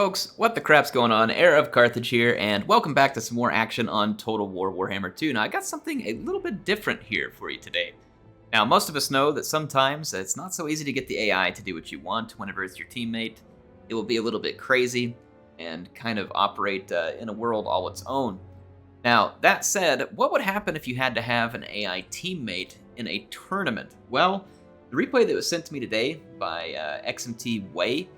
Folks, what the crap's going on? HeirofCarthage here, and welcome back to some more action on Total War Warhammer 2. Now, I got something a little bit different here for you today. Now, most of us know that sometimes it's not so easy to get the AI to do what you want whenever it's your teammate. It will be a little bit crazy and kind of operate in a world all its own. Now, that said, what would happen if you had to have an AI teammate in a tournament? Well, the replay that was sent to me today by XMT Way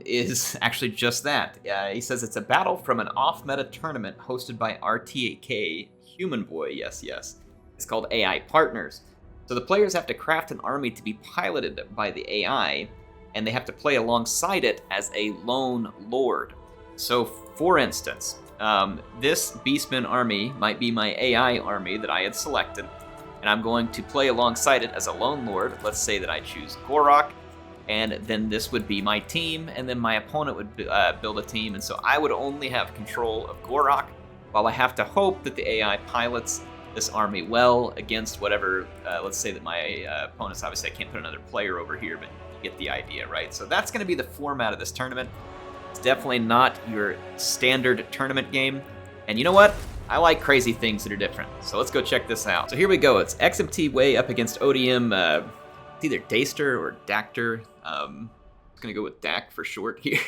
is actually just that. He says it's a battle from an off-meta tournament hosted by RTAK Human Boy, yes. It's called AI Partners. So the players have to craft an army to be piloted by the AI, and they have to play alongside it as a lone lord. So, for instance, this Beastman army might be my AI army that I had selected, and I'm going to play alongside it as a lone lord. Let's say that I choose Gorok, and then this would be my team, and then my opponent would build a team, and so I would only have control of Gorok, while I have to hope that the AI pilots this army well against whatever, let's say that my opponents, obviously I can't put another player over here, but you get the idea, right? So that's going to be the format of this tournament. It's definitely not your standard tournament game, and you know what? I like crazy things that are different, so let's go check this out. So here we go, it's XMT Way up against Odium, it's either Daster or Dactor. I'm gonna go with Dak for short here.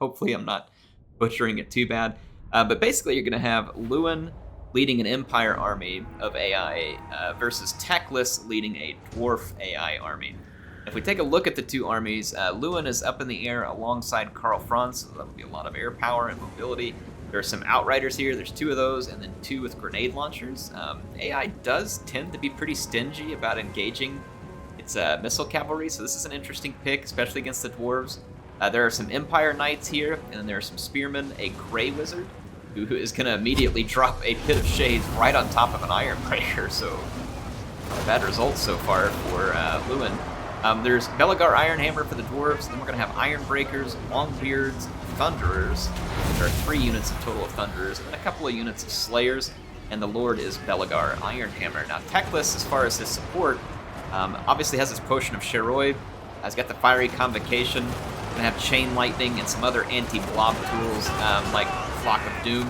Hopefully I'm not butchering it too bad. But basically you're gonna have Lewin leading an Empire army of AI versus Teclis leading a Dwarf AI army. If we take a look at the two armies, Lewin is up in the air alongside Karl Franz, so that'll be a lot of air power and mobility. There are some Outriders here, there's two of those, and then two with grenade launchers. AI does tend to be pretty stingy about engaging its missile cavalry, so this is an interesting pick, especially against the dwarves. There are some Empire Knights here, and then there are some Spearmen, a Grey Wizard, who is going to immediately drop a Pit of Shades right on top of an Ironbreaker, so not a bad result so far for Lewin. There's Belagar Ironhammer for the dwarves, then we're going to have Ironbreakers, Longbeards, Thunderers. There are 3 units in total of Thunderers, and then a couple of units of Slayers, and the Lord is Belagar Ironhammer. Now, Teclis, as far as his support, obviously has his Potion of Sheroid, has got the Fiery Convocation, gonna have Chain Lightning and some other anti-blob tools like Flock of Doom.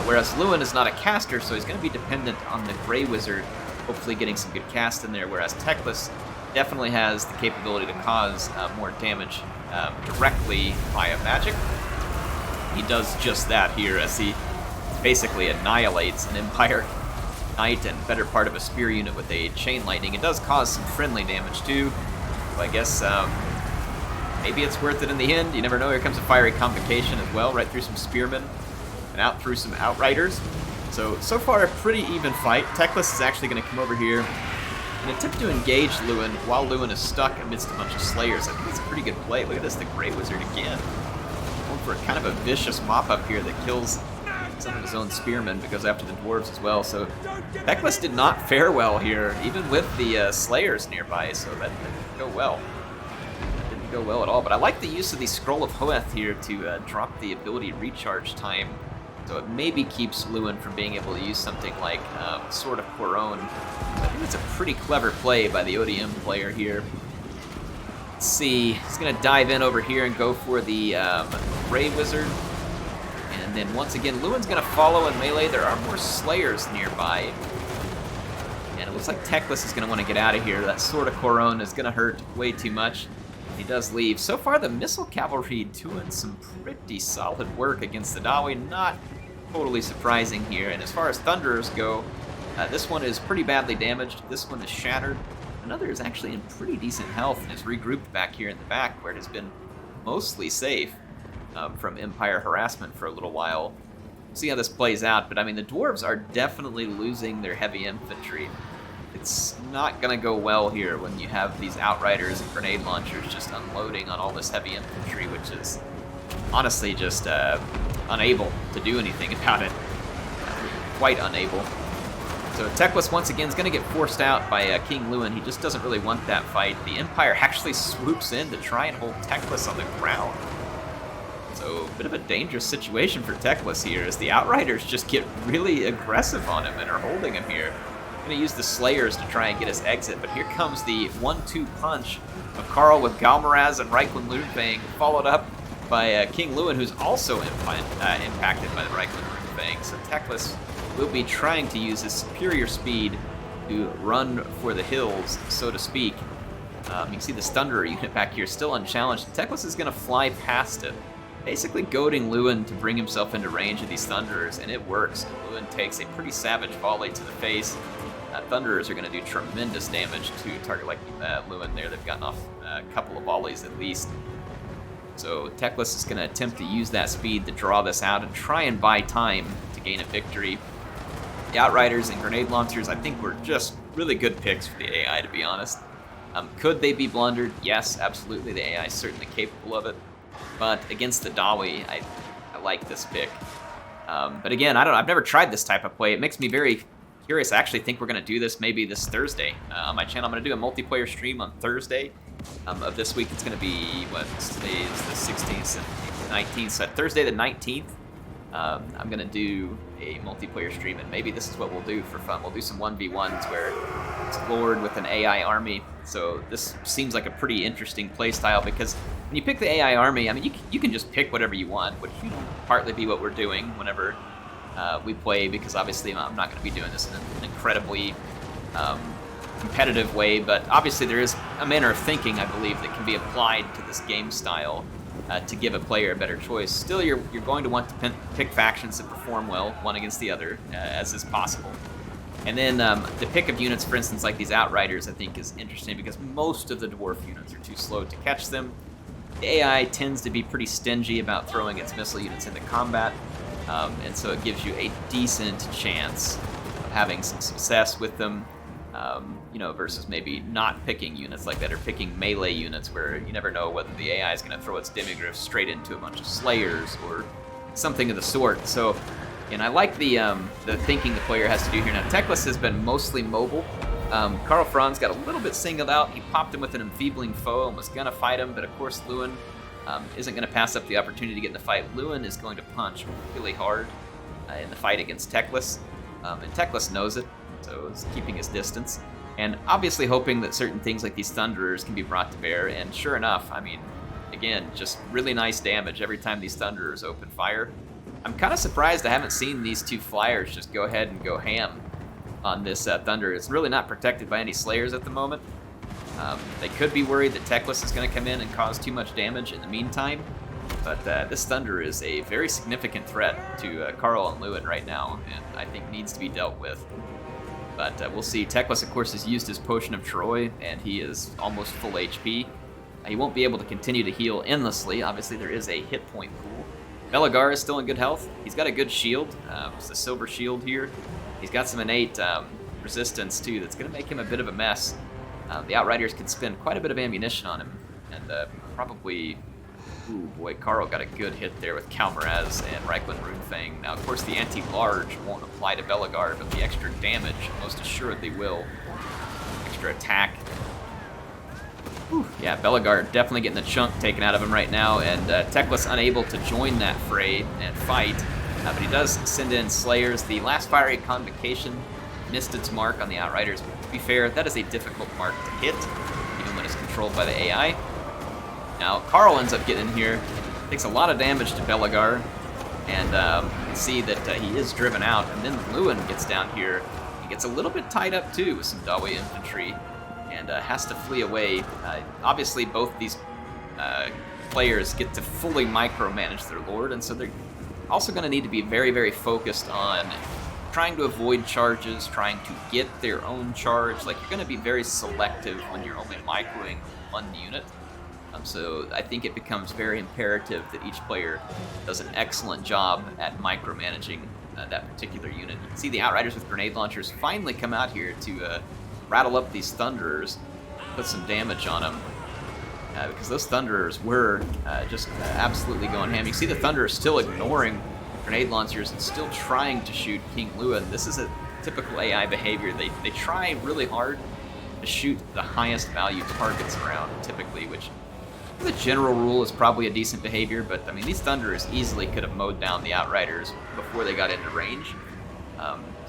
Whereas Lewin is not a caster, so he's gonna be dependent on the Grey Wizard, hopefully getting some good cast in there, whereas Teclis definitely has the capability to cause more damage directly via magic. He does just that here as he basically annihilates an Empire Knight and better part of a spear unit with a Chain Lightning. It does cause some friendly damage too, so I guess maybe it's worth it in the end. You never know. Here comes a Fiery Convocation as well, right through some Spearmen and out through some Outriders. So far a pretty even fight. Teclis is actually going to come over here and attempt to engage Lewin while Lewin is stuck amidst a bunch of Slayers. I think it's a pretty good play. Look at this, the Grey Wizard again. Going for kind of a vicious mop-up here that kills some of his own Spearmen, but goes after the dwarves as well. So Teclis did not fare well here, even with the Slayers nearby, so that didn't go well. That didn't go well at all, but I like the use of the Scroll of Hoeth here to drop the ability recharge time, so it maybe keeps Lewin from being able to use something like Sword of Coron. So I think it's a pretty clever play by the ODM player here. Let's see, he's going to dive in over here and go for the Grey Wizard. And then once again, Lewin's going to follow in melee. There are more Slayers nearby. And it looks like Teclis is going to want to get out of here. That Sword of Coron is going to hurt way too much. He does leave. So far, the Missile Cavalry doing some pretty solid work against the Dawi. Not totally surprising here. And as far as Thunderers go, this one is pretty badly damaged. This one is shattered. Another is actually in pretty decent health and is regrouped back here in the back where it has been mostly safe from Empire harassment for a little while. See how this plays out, but I mean, the dwarves are definitely losing their heavy infantry. It's not going to go well here when you have these Outriders and grenade launchers just unloading on all this heavy infantry, which is honestly just unable to do anything about it. Quite unable. So Teclis once again is going to get forced out by King Lewin. He just doesn't really want that fight. The Empire actually swoops in to try and hold Teclis on the ground. So, a bit of a dangerous situation for Teclis here as the Outriders just get really aggressive on him and are holding him here. I'm going to use the Slayers to try and get his exit, but here comes the 1-2 punch of Karl with Galmaraz and Reichwin Ludwig, followed up by King Lewin, who's also impacted by the Reichland Rune. So Teclis will be trying to use his superior speed to run for the hills, so to speak. You can see the Thunderer unit back here still unchallenged. Teclis is going to fly past it, basically goading Lewin to bring himself into range of these Thunderers, and it works. Lewin takes a pretty savage volley to the face. Thunderers are going to do tremendous damage to a target like Lewin there. They've gotten off a couple of volleys at least. So Teclis is going to attempt to use that speed to draw this out and try and buy time to gain a victory. The Outriders and Grenade Launchers, I think, were just really good picks for the AI, to be honest. Could they be blundered? Yes, absolutely. The AI is certainly capable of it. But against the Dawi, I like this pick. But again, I've never tried this type of play. It makes me very curious. I actually think we're going to do this maybe this Thursday on my channel. I'm going to do a multiplayer stream on Thursday of this week. It's going to be, today is the 16th and 19th. So Thursday the 19th, I'm going to do a multiplayer stream, and maybe this is what we'll do for fun. We'll do some 1v1s where it's Lord with an AI army. So this seems like a pretty interesting play style, because when you pick the AI army, I mean, you can just pick whatever you want, which should partly be what we're doing whenever we play, because obviously I'm not going to be doing this in an incredibly competitive way, but obviously there is a manner of thinking, I believe, that can be applied to this game style to give a player a better choice. Still, you're going to want to pick factions that perform well, one against the other, as is possible. And then the pick of units, for instance, like these Outriders, I think is interesting because most of the Dwarf units are too slow to catch them. The AI tends to be pretty stingy about throwing its missile units into combat, and so it gives you a decent chance of having some success with them, you know, versus maybe not picking units like that, or picking melee units where you never know whether the AI is going to throw its Demigryph straight into a bunch of Slayers or something of the sort. So, and I like the thinking the player has to do here. Now, Teclis has been mostly mobile. Karl Franz got a little bit singled out. He popped him with an enfeebling foe and was going to fight him, but of course Lewin isn't going to pass up the opportunity to get in the fight. Lewin is going to punch really hard in the fight against Teclis, and Teclis knows it, so he's keeping his distance, and obviously hoping that certain things like these Thunderers can be brought to bear, and sure enough, I mean, again, just really nice damage every time these Thunderers open fire. I'm kind of surprised I haven't seen these two Flyers just go ahead and go ham on this Thunder. It's really not protected by any Slayers at the moment. They could be worried that Teclis is going to come in and cause too much damage in the meantime, but this Thunder is a very significant threat to Karl and Lewin right now, and I think needs to be dealt with. But we'll see. Teclis, of course, has used his Potion of Troy, and he is almost full HP. He won't be able to continue to heal endlessly. Obviously, there is a hit point pool. Belagar is still in good health. He's got a good shield. It's the silver shield here. He's got some innate resistance, too, that's going to make him a bit of a mess. The Outriders could spend quite a bit of ammunition on him, and probably... Ooh, boy, Karl got a good hit there with Kalmaraz and Reichland Runefang. Now, of course, the anti-large won't apply to Belagar, but the extra damage most assuredly will. Extra attack. Whew. Yeah, Belagar definitely getting the chunk taken out of him right now, and Teclis unable to join that fray and fight. But he does send in Slayers. The last fiery convocation missed its mark on the Outriders. But to be fair, that is a difficult mark to hit, even when it's controlled by the AI. Now, Karl ends up getting in here, takes a lot of damage to Belagar, and you can see that he is driven out, and then Lewin gets down here. He gets a little bit tied up, too, with some Dawi infantry, and has to flee away. Obviously, both these players get to fully micromanage their Lord, and so they're also going to need to be very, very focused on trying to avoid charges, trying to get their own charge. Like, you're going to be very selective when you're only microing one unit. So I think it becomes very imperative that each player does an excellent job at micromanaging that particular unit. You can see the Outriders with grenade launchers finally come out here to rattle up these Thunderers, put some damage on them, because those Thunderers were just absolutely going ham. You see the Thunderers still ignoring grenade launchers and still trying to shoot King Lewin. This is a typical AI behavior. They try really hard to shoot the highest value targets around, typically, which the general rule is probably a decent behavior, but I mean, these Thunderers easily could have mowed down the Outriders before they got into range.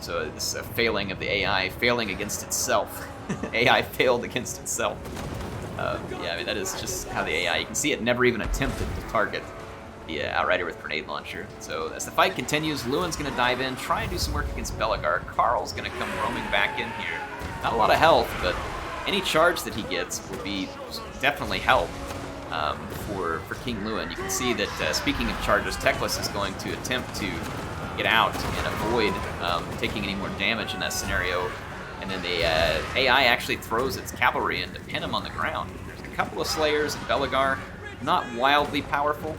So this is a failing of the AI, failing against itself. AI failed against itself. Yeah, I mean, that is just how the AI, you can see it never even attempted to target the Outrider with Grenade Launcher. So as the fight continues, Lewin's going to dive in, try and do some work against Belegar. Karl's going to come roaming back in here. Not a lot of health, but any charge that he gets will be definitely help for King Lewin. You can see that, speaking of charges, Teclis is going to attempt to get out and avoid taking any more damage in that scenario. And then the AI actually throws its cavalry in to pin him on the ground. There's a couple of Slayers and Belegar, not wildly powerful.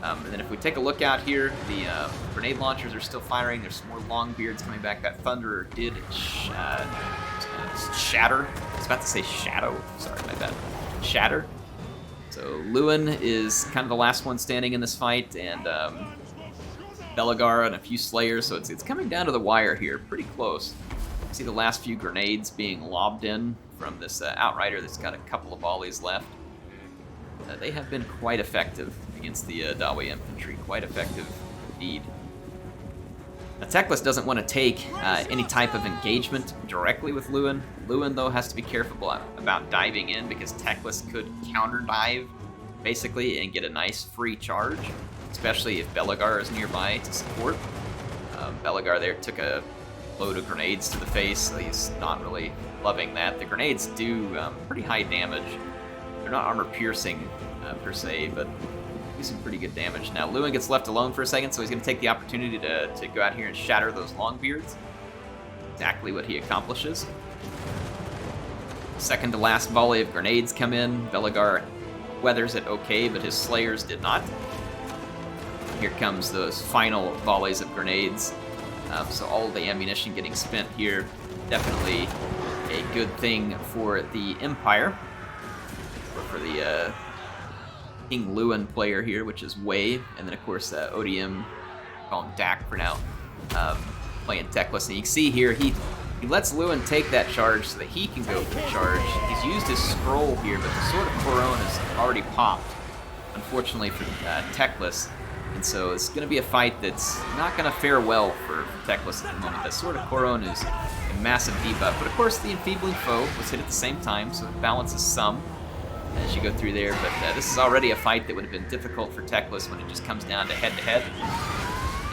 And then if we take a look out here, the grenade launchers are still firing. There's some more Longbeards coming back. That Thunderer did shatter. I was about to say shadow. Sorry, my bad. Shatter. So Lewin is kind of the last one standing in this fight, and Belegar and a few Slayers. So it's coming down to the wire here, pretty close. See the last few grenades being lobbed in from this Outrider that's got a couple of volleys left. They have been quite effective against the Dawi infantry, quite effective indeed. Now, Teclis doesn't want to take any type of engagement directly with Lewin. Lewin, though, has to be careful about diving in because Teclis could counter dive, basically, and get a nice free charge, especially if Belegar is nearby to support. Belegar there took a load of grenades to the face, so he's not really loving that. The grenades do pretty high damage. They're not armor-piercing, per se, but do some pretty good damage. Now, Lewin gets left alone for a second, so he's going to take the opportunity to go out here and shatter those Longbeards. Exactly what he accomplishes. Second to last volley of grenades come in. Belegar weathers it okay, but his Slayers did not. Here comes those final volleys of grenades. So all of the ammunition getting spent here. Definitely a good thing for the Empire. Or for the King Lewin player here, which is Wei. And then, of course, ODM, call him Dak for now, playing Teclis. And you can see here, he lets Lewin take that charge so that he can go for the charge. He's used his scroll here, but the Sword of Coron has already popped, unfortunately for Teclis. And so it's going to be a fight that's not going to fare well for Teclis at the moment. The Sword of Coron is a massive debuff, but of course the Enfeebling Foe was hit at the same time, so it balances some as you go through there. But this is already a fight that would have been difficult for Teclis when it just comes down to head-to-head.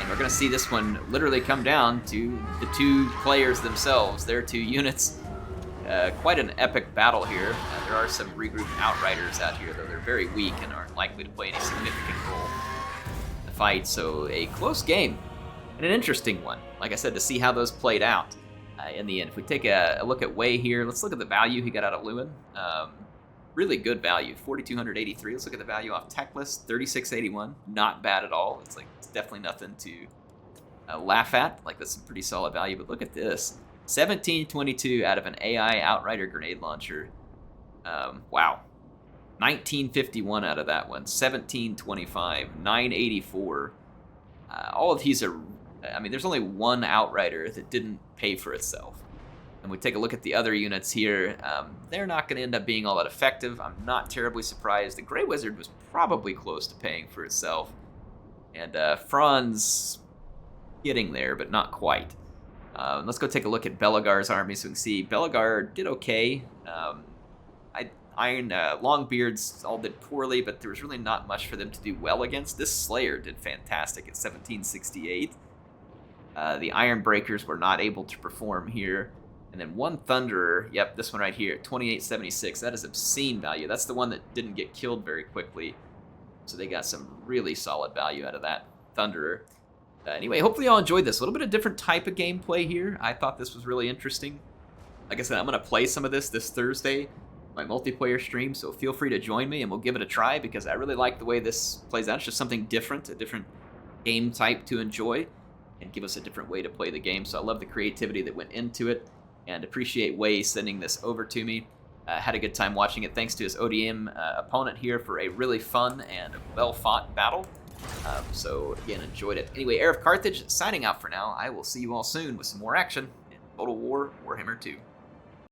And we're going to see this one literally come down to the two players themselves, their two units. Quite an epic battle here. There are some regrouped Outriders out here, though they're very weak and aren't likely to play any significant role in the fight. So a close game and an interesting one, like I said, to see how those played out in the end. If we take a look at Wei here, let's look at the value he got out of Lewin. Really good value, 4,283. Let's look at the value off Teclis, 3,681. Not bad at all. It's definitely nothing to laugh at. Like, that's some pretty solid value. But look at this, 1722 out of an AI Outrider grenade launcher. Wow. 1951 out of that one, 1725, 984. All of these are, I mean, there's only one Outrider that didn't pay for itself. And we take a look at the other units here. They're not going to end up being all that effective. I'm not terribly surprised. The Grey Wizard was probably close to paying for itself. And Franz getting there, but not quite. Let's go take a look at Belegar's army so we can see Belegar did okay. Iron Longbeards all did poorly, but there was really not much for them to do well against. This Slayer did fantastic at 1768. The Iron Breakers were not able to perform here. And then one Thunderer, yep, this one right here, 2876. That is obscene value. That's the one that didn't get killed very quickly. So they got some really solid value out of that Thunderer. Anyway, hopefully y'all enjoyed this. A little bit of different type of gameplay here. I thought this was really interesting. Like I said, I'm going to play some of this Thursday, my multiplayer stream, so feel free to join me and we'll give it a try because I really like the way this plays out. It's just something different, a different game type to enjoy and give us a different way to play the game. So I love the creativity that went into it. And appreciate Wei sending this over to me. Had a good time watching it. Thanks to his ODM opponent here for a really fun and well-fought battle. So, again, enjoyed it. Anyway, HeirofCarthage signing out for now. I will see you all soon with some more action in Total War Warhammer 2.